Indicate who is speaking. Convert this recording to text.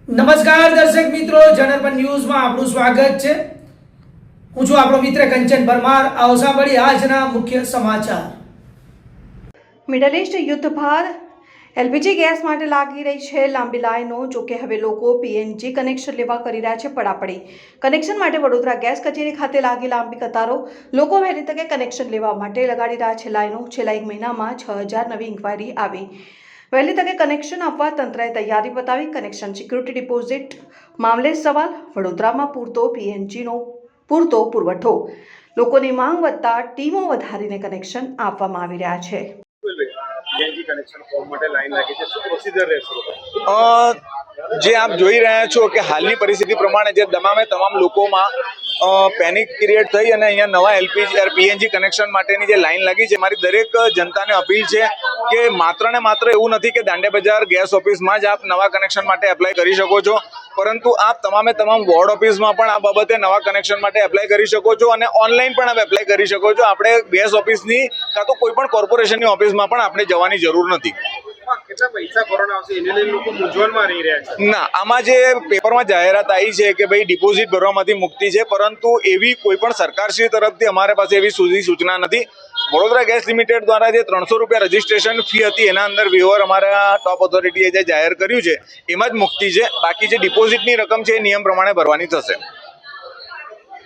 Speaker 1: નમસ્કાર દર્શક મિત્રો, જનરપન ન્યૂઝમાં આપનું સ્વાગત છે। હું છું આપણો મિત્ર કંચન પરમાર। આવો સાંભળીએ આજના મુખ્ય સમાચાર।
Speaker 2: મિડલ ઈસ્ટ યુદ્ધ બાદ એલપીજી ગેસ માટે લાગી રહી છે લાંબી લાઈનો। જોકે હવે લોકો પીએનજી કનેક્શન લેવા કરી રહ્યા છે પડાપડી। કનેક્શન માટે વડોદરા ગેસ કચેરી ખાતે લાગી લાંબી કતારો। લોકો વહેલી તકે કનેક્શન લેવા માટે લગાડી રહ્યા છે લાઈનો। છેલ્લા એક મહિનામાં 6000 નવી ઇન્ક્વાયરી આવી। વહેલી તકે કનેક્શન આપવા તંત્રએ તૈયારી બતાવી। કનેક્શન સિક્યુરિટી ડિપોઝિટ મામલે સવાલ। વડોદરામાં પૂરતો પીએનજીનો પૂરતો પુરવઠો। લોકોની માંગ વધતા ટીમો વધારીને કનેક્શન આપવામાં આવી રહ્યા છે।
Speaker 3: જે આપ જોઈ રહ્યા છો કે હાલની પરિસ્થિતિ પ્રમાણે જે તમામ લોકોમાં પેનિક ક્રિએટ થઈ અને અહીંયા નવા એલપીજી પીએનજી કનેક્શન માટેની જે લાઈન લાગી છે। મારી દરેક જનતાને અપીલ છે કે માત્ર ને માત્ર એવું નથી કે દાંડિયા બજાર ગેસ ઓફિસમાં જ આપ નવા કનેક્શન માટે એપ્લાય કરી શકો છો, પરંતુ આપ તમામ વોર્ડ ઓફિસમાં પણ આ બાબતે નવા કનેક્શન માટે એપ્લાય કરી શકો છો અને ઓનલાઈન પણ આપ એપ્લાય કરી શકો છો। આપણે ગેસ ઓફિસની કાં તો કોઈ પણ કોર્પોરેશનની ઓફિસમાં પણ આપણે જવાની જરૂર નથી।
Speaker 4: કેટલા પૈસા ભરવાના આવશે એને લઈને લોકો મૂંઝવણમાં રહી રહ્યા છે?
Speaker 3: ના, આમાં જે પેપરમાં જાહેરાત આવી છે કે ભાઈ ડિપોઝિટ ભરવામાંથી મુક્તિ છે, પરંતુ એવી કોઈ પણ સરકારશ્રી તરફથી અમારા પાસે એવી સૂચના નથી। વડોદરા ગેસ લિમિટેડ દ્વારા જે 300 રૂપિયા રજીસ્ટ્રેશન ફી હતી એના અંદર વેવર અમારા ટોપ ઓથોરિટીએ જે જાહેર કર્યું છે એમાં જ મુક્તિ છે। બાકી જે ડિપોઝિટની રકમ છે એ નિયમ પ્રમાણે ભરવાની થશે।